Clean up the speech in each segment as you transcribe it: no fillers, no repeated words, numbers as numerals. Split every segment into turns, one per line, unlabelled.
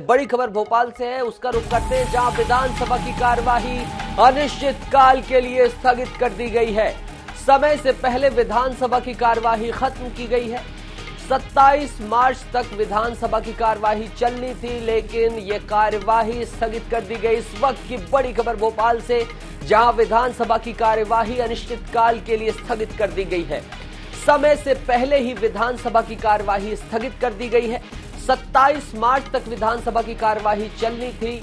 बड़ी खबर भोपाल से है, उसका रुख करते हैं जहां विधानसभा की कार्यवाही अनिश्चित काल के लिए स्थगित कर दी गई है। समय से पहले विधानसभा की कार्यवाही खत्म की गई है। 27 मार्च तक विधानसभा की कार्यवाही चलनी थी, लेकिन ये कार्यवाही स्थगित कर दी गई। इस वक्त की बड़ी खबर भोपाल से, जहां विधानसभा की कार्यवाही अनिश्चित काल के लिए स्थगित कर दी गई है। समय से पहले ही विधानसभा की कार्यवाही स्थगित कर दी गई है। 27 मार्च तक विधानसभा की कार्यवाही चलनी थी,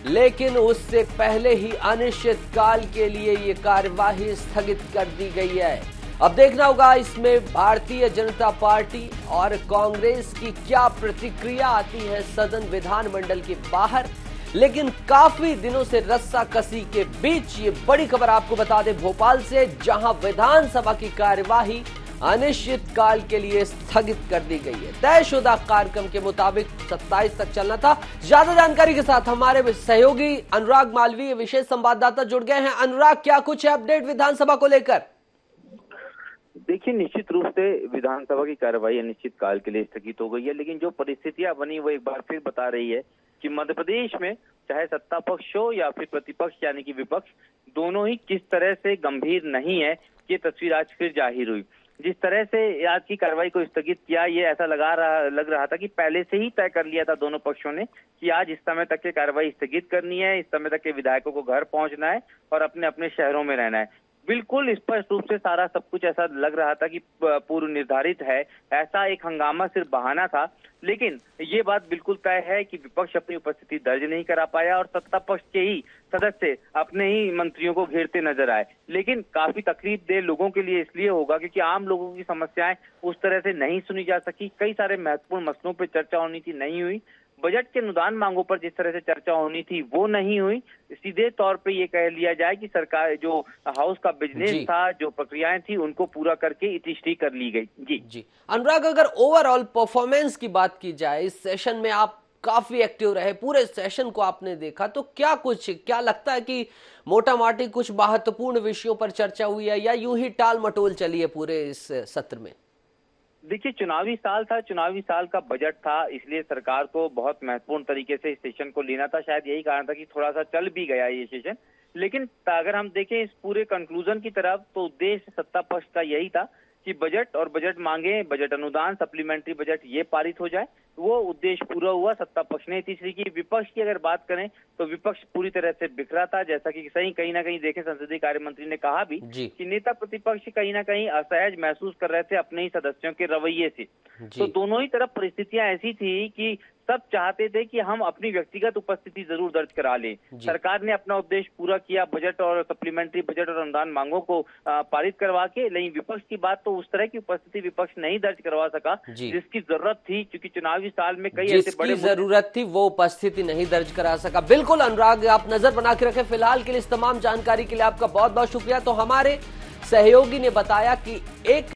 लेकिन उससे पहले ही अनिश्चित काल के लिए ये कार्यवाही स्थगित कर दी गई है। अब देखना होगा इसमें भारतीय जनता पार्टी और कांग्रेस की क्या प्रतिक्रिया आती है सदन विधानमंडल के बाहर। लेकिन काफी दिनों से रस्साकसी के बीच ये बड़ी खबर आपको बता दें भोपाल से, जहां विधानसभा की कार्यवाही अनिश्चित काल के लिए स्थगित कर दी गई है। तयशुदा कार्यक्रम के मुताबिक 27 तक चलना था। ज्यादा जानकारी के साथ हमारे सहयोगी अनुराग मालवीय विशेष संवाददाता जुड़ गए हैं। अनुराग, क्या कुछ है अपडेट विधानसभा को लेकर?
देखिए, निश्चित रूप से विधानसभा की कार्यवाही अनिश्चित काल के लिए स्थगित हो गई है, लेकिन जो परिस्थितियां बनी वो एक बार फिर बता रही है कि मध्य प्रदेश में चाहे सत्ता पक्ष हो या फिर प्रतिपक्ष यानी कि विपक्ष, दोनों ही किस तरह से गंभीर नहीं है, ये तस्वीर आज फिर जाहिर हुई। जिस तरह से आज की कार्रवाई को स्थगित किया, ये ऐसा लग रहा था कि पहले से ही तय कर लिया था दोनों पक्षों ने कि आज इस समय तक की कार्रवाई स्थगित करनी है, इस समय तक के विधायकों को घर पहुंचना है और अपने अपने शहरों में रहना है। बिल्कुल स्पष्ट रूप से सारा सब कुछ ऐसा लग रहा था कि पूर्व निर्धारित है। ऐसा एक हंगामा सिर्फ बहाना था, लेकिन ये बात बिल्कुल तय है कि विपक्ष अपनी उपस्थिति दर्ज नहीं करा पाया और सत्ता पक्ष के ही सदस्य अपने ही मंत्रियों को घेरते नजर आए। लेकिन काफी तकलीफदेह लोगों के लिए इसलिए होगा क्योंकि आम लोगों की समस्याएं उस तरह से नहीं सुनी जा सकी। कई सारे महत्वपूर्ण मसलों पर चर्चा होनी थी, नहीं हुई। बजट के अनुदान मांगों पर जिस तरह से चर्चा होनी थी वो नहीं हुई। सीधे तौर पे ये कह लिया जाए कि सरकार जो हाउस का बिजनेस था, जो प्रक्रियाएं थी, उनको पूरा करके इतिश्री कर ली गई। जी
अनुराग, अगर ओवरऑल परफॉर्मेंस की बात की जाए, इस सेशन में आप काफी एक्टिव रहे, पूरे सेशन को आपने देखा, तो क्या लगता है कि मोटा माटी कुछ महत्वपूर्ण विषयों पर चर्चा हुई है या यूं ही टाल मटोल चली है पूरे इस सत्र में?
देखिए, चुनावी साल था, चुनावी साल का बजट था, इसलिए सरकार को बहुत महत्वपूर्ण तरीके से इस सेशन को लेना था। शायद यही कारण था कि थोड़ा सा चल भी गया ये सेशन। लेकिन अगर हम देखें इस पूरे कंक्लूजन की तरफ, तो उद्देश्य सत्ता पक्ष का यही था कि बजट और बजट मांगे, बजट अनुदान, सप्लीमेंट्री बजट ये पारित हो जाए। वो उद्देश्य पूरा हुआ। सत्ता पक्ष ने तीसरी की। विपक्ष की अगर बात करें तो विपक्ष पूरी तरह से बिखरा था, जैसा कि सही कहीं ना कहीं देखे संसदीय कार्य मंत्री ने कहा भी कि नेता प्रतिपक्ष कहीं ना कहीं असहज महसूस कर रहे थे अपने ही सदस्यों के रवैये से। तो दोनों ही तरफ परिस्थितियां ऐसी थी कि सब चाहते थे कि हम अपनी व्यक्तिगत उपस्थिति जरूर दर्ज करा लें। सरकार ने अपना उद्देश्य पूरा किया, बजट और सप्लीमेंट्री बजट और अनुदान मांगों को पारित करवा के। लेकिन विपक्ष की बात तो उस तरह की उपस्थिति विपक्ष नहीं दर्ज करवा सका जिसकी जरूरत थी, क्योंकि चुनावी साल में कई ऐसे बड़े
जरूरत थी वो उपस्थिति नहीं दर्ज करा सका। बिल्कुल अनुराग, आप नजर बना के रखें। फिलहाल के लिए इस तमाम जानकारी के लिए आपका बहुत बहुत शुक्रिया। तो हमारे सहयोगी ने बताया कि एक